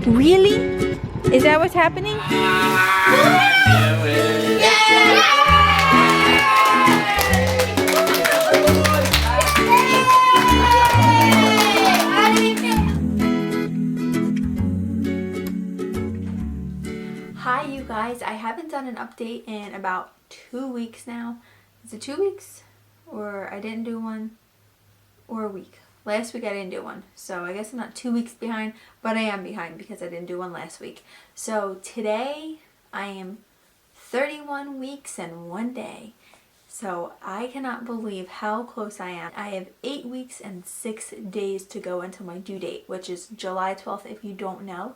Really? Is that what's happening? Hi you guys, I haven't done an update in about 2 weeks now. Is it 2 weeks? Or I didn't do one? Or a week? Last week I didn't do one, so I guess I'm not 2 weeks behind, but I am behind because I didn't do one last week. So today I am 31 weeks and 1 day. So I cannot believe how close I am. I have 8 weeks and 6 days to go until my due date, which is July 12th if you don't know.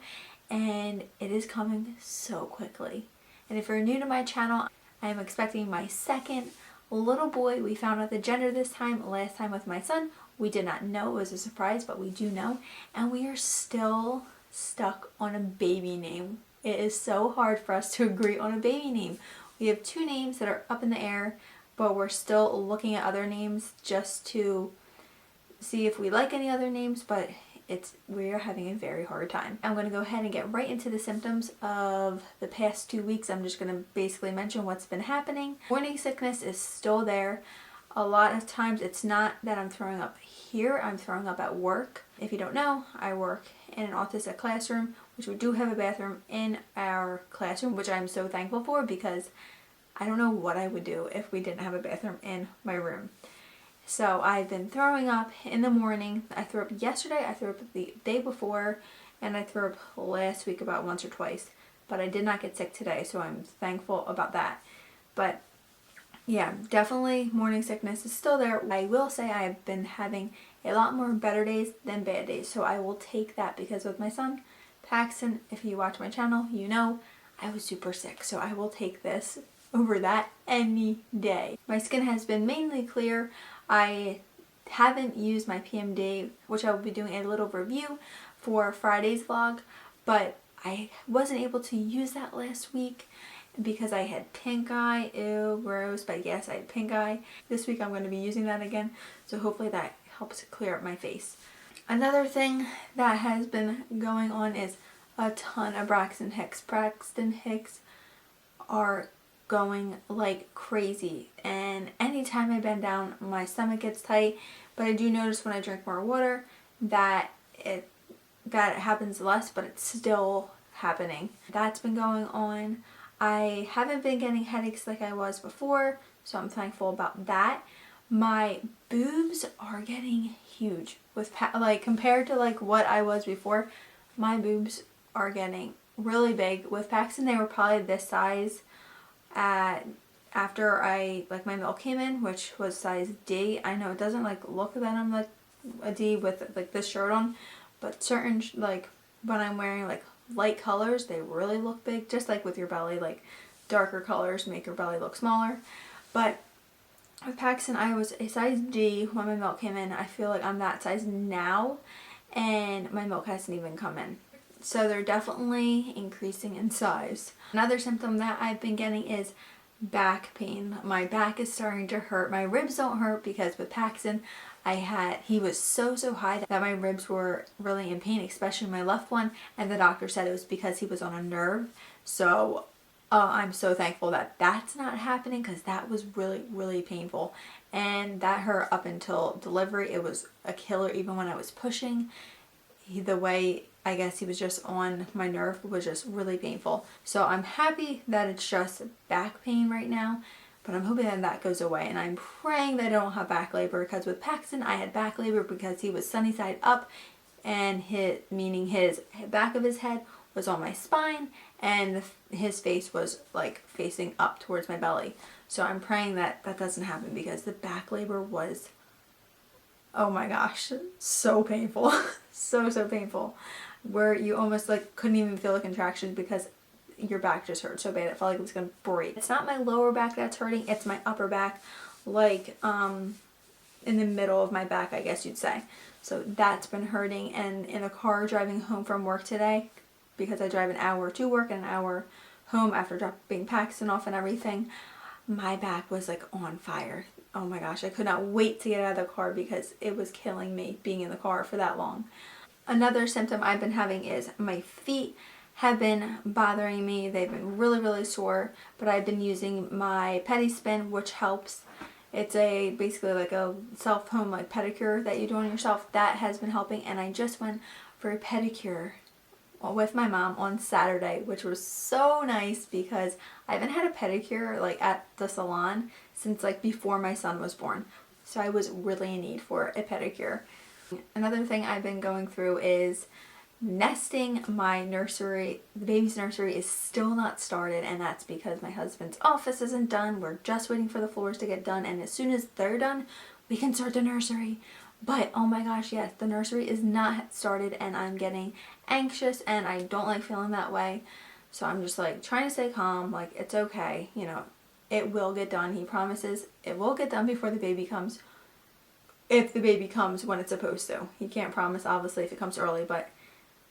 And it is coming so quickly. And if you're new to my channel, I am expecting my second little boy. We found out the gender this time. Last time with my son, we did not know. It was a surprise, but we do know. And we are still stuck on a baby name. It is so hard for us to agree on a baby name. We have 2 names that are up in the air, but we're still looking at other names just to see if we like any other names, but we're having a very hard time. I'm going to go ahead and get right into the symptoms of the past 2 weeks. I'm just going to basically mention what's been happening. Morning sickness is still there. A lot of times it's not that I'm throwing up here, I'm throwing up at work. If you don't know, I work in an autistic classroom, which we do have a bathroom in our classroom, which I'm so thankful for because I don't know what I would do if we didn't have a bathroom in my room. So I've been throwing up in the morning. I threw up yesterday, I threw up the day before, and I threw up last week about once or twice. But I did not get sick today, so I'm thankful about that. But yeah, definitely morning sickness is still there. I will say I've been having a lot more better days than bad days, so I will take that because with my son, Paxton, if you watch my channel, you know I was super sick, so I will take this over that any day. My skin has been mainly clear. I haven't used my PMD, which I will be doing a little review for Friday's vlog, but I wasn't able to use that last week because I had pink eye. Ew, gross, but yes, I had pink eye. This week I'm going to be using that again, so hopefully that helps clear up my face. Another thing that has been going on is a ton of Braxton Hicks. Braxton Hicks are going like crazy, and anytime I bend down my stomach gets tight, but I do notice when I drink more water that it happens less, but it's still happening. That's been going on. I haven't been getting headaches like I was before, so I'm thankful about that. My boobs are getting huge with like compared to like what I was before. My boobs are getting really big. With Paxton they were probably this size after my milk came in, which was size D. I know it doesn't like look that I'm like a D with like this shirt on, but certain like when I'm wearing like light colors, they really look big. Just like with your belly, like darker colors make your belly look smaller. But with Paxton I was a size D when my milk came in. I feel like I'm that size now and my milk hasn't even come in. So they're definitely increasing in size. Another symptom that I've been getting is back pain. My back is starting to hurt. My ribs don't hurt because with Paxton he was so high that my ribs were really in pain, especially my left one, and the doctor said it was because he was on a nerve. So I'm so thankful that that's not happening because that was really painful, and that hurt up until delivery. It was a killer even when I was pushing. The way I guess he was just on my nerve was just really painful. So I'm happy that it's just back pain right now, but I'm hoping that that goes away, and I'm praying that I don't have back labor because with Paxton I had back labor because he was sunny side up, and meaning his back of his head was on my spine and his face was like facing up towards my belly. So I'm praying that that doesn't happen because the back labor was, oh my gosh, so painful. so painful, where you almost like couldn't even feel the contractions because your back just hurt so bad it felt like it was gonna break. It's not my lower back that's hurting, it's my upper back, like in the middle of my back, I guess you'd say. So that's been hurting. And in the car driving home from work today, because I drive an hour to work and an hour home after dropping Paxton off and everything, my back was like on fire. Oh my gosh, I could not wait to get out of the car because it was killing me being in the car for that long. Another symptom I've been having is my feet have been bothering me. They've been really, really sore, but I've been using my Pedi Spin, which helps. It's basically like a self-home like pedicure that you do on yourself. That has been helping, and I just went for a pedicure with my mom on Saturday, which was so nice because I haven't had a pedicure like at the salon since like before my son was born. So I was really in need for a pedicure. Another thing I've been going through is nesting. My nursery, the baby's nursery, is still not started, and that's because my husband's office isn't done. We're just waiting for the floors to get done, and as soon as they're done, we can start the nursery. But oh my gosh, yes, the nursery is not started, and I'm getting anxious, and I don't like feeling that way. So I'm just like trying to stay calm, like it's okay, you know, it will get done. He promises it will get done before the baby comes. If the baby comes when it's supposed to. He can't promise obviously if it comes early, but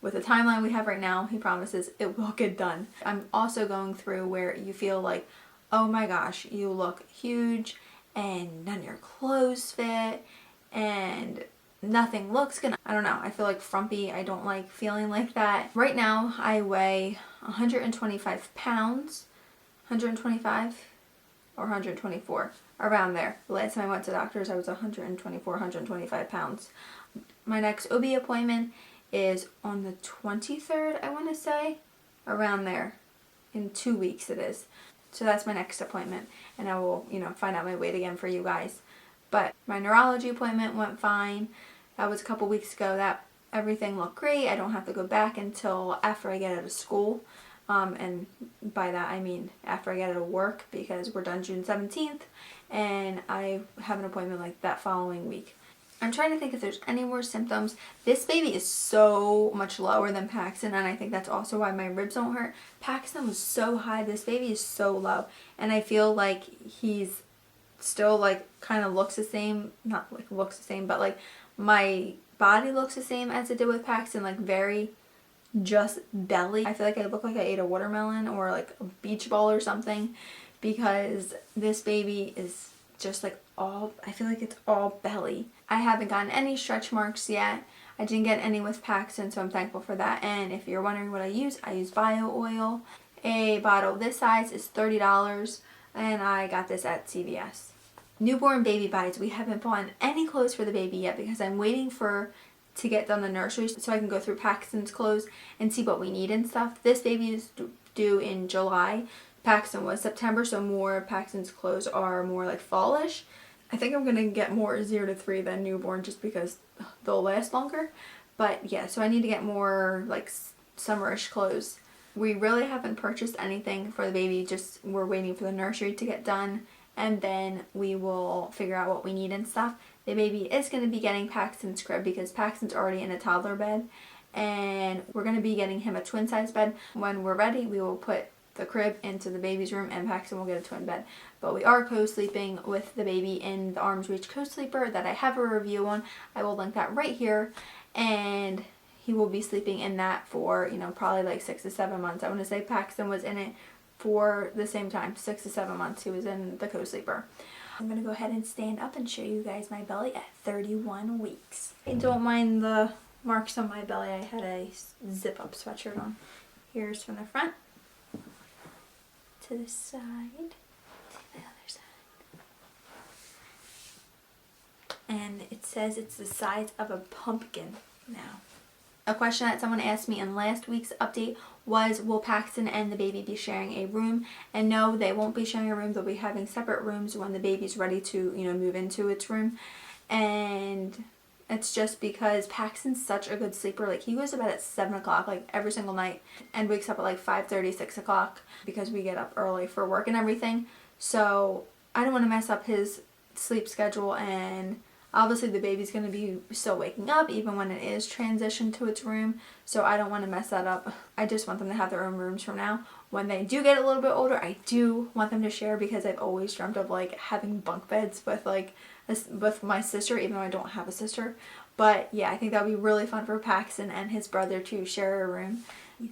with the timeline we have right now, he promises it will get done. I'm also going through where you feel like, oh my gosh, you look huge and none of your clothes fit and nothing looks good. I don't know, I feel like frumpy. I don't like feeling like that. Right now I weigh 125 pounds, 125 or 124, around there. The last time I went to doctors I was 124, 125 pounds. My next OB appointment is on the 23rd, I want to say, around there. In 2 weeks it is. So that's my next appointment, and I will, you know, find out my weight again for you guys. But my neurology appointment went fine. That was a couple weeks ago. That everything looked great. I don't have to go back until after I get out of school. And by that I mean after I get out of work, because we're done June 17th and I have an appointment like that following week. I'm trying to think if there's any more symptoms. This baby is so much lower than Paxton, and I think that's also why my ribs don't hurt. Paxton was so high. This baby is so low, and I feel like he's still like kind of looks the same. Not like looks the same, but like my body looks the same as it did with Paxton, like very just belly. I feel like I look like I ate a watermelon or like a beach ball or something, because this baby is just like all, I feel like it's all belly. I haven't gotten any stretch marks yet. I didn't get any with Paxton, so I'm thankful for that. And if you're wondering what I use bio oil. A bottle this size is $30, and I got this at CVS. Newborn baby buys. We haven't bought any clothes for the baby yet because I'm waiting to get done the nursery so I can go through Paxton's clothes and see what we need and stuff. This baby is due in July. Paxton was September, so more Paxton's clothes are more like fallish. I think I'm gonna get more 0 to 3 than newborn just because they'll last longer. But yeah, so I need to get more like summerish clothes. We really haven't purchased anything for the baby, just we're waiting for the nursery to get done, and then we will figure out what we need and stuff. The baby is going to be getting Paxton's crib because Paxton's already in a toddler bed, and we're going to be getting him a twin size bed. When we're ready, we will put the crib into the baby's room and Paxton will get a twin bed. But we are co-sleeping with the baby in the Arms Reach co-sleeper that I have a review on. I will link that right here, and he will be sleeping in that for, you know, probably like 6 to 7 months. I want to say Paxton was in it for the same time, 6 to 7 months he was in the co-sleeper. I'm going to go ahead and stand up and show you guys my belly at 31 weeks. I don't mind the marks on my belly. I had a zip-up sweatshirt on. Here's from the front to the side to the other side. And it says it's the size of a pumpkin now. A question that someone asked me in last week's update was, will Paxton and the baby be sharing a room? And no, they won't be sharing a room. They'll be having separate rooms when the baby's ready to, you know, move into its room. And it's just because Paxton's such a good sleeper. Like, he goes to bed at 7 o'clock, like, every single night, and wakes up at, like, 5:30, 6 o'clock, because we get up early for work and everything. So I don't want to mess up his sleep schedule, and obviously the baby's going to be still waking up even when it is transitioned to its room, so I don't want to mess that up. I just want them to have their own rooms from now. When they do get a little bit older, I do want them to share, because I've always dreamt of like having bunk beds with like with my sister, even though I don't have a sister. But yeah, I think that would be really fun for Paxton and his brother to share a room.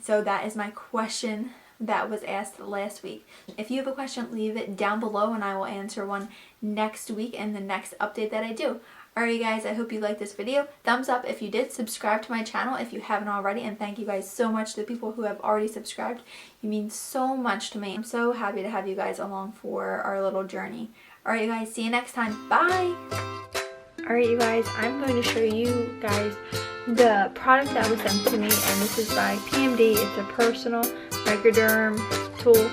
So that is my question that was asked last week. If you have a question, leave it down below and I will answer one next week in the next update that I do. Alright guys, I hope you liked this video. Thumbs up if you did. Subscribe to my channel if you haven't already. And thank you guys so much to the people who have already subscribed. You mean so much to me. I'm so happy to have you guys along for our little journey. Alright you guys, see you next time. Bye! Alright you guys, I'm going to show you guys the product that was sent to me. And this is by PMD. It's a personal microderm tool.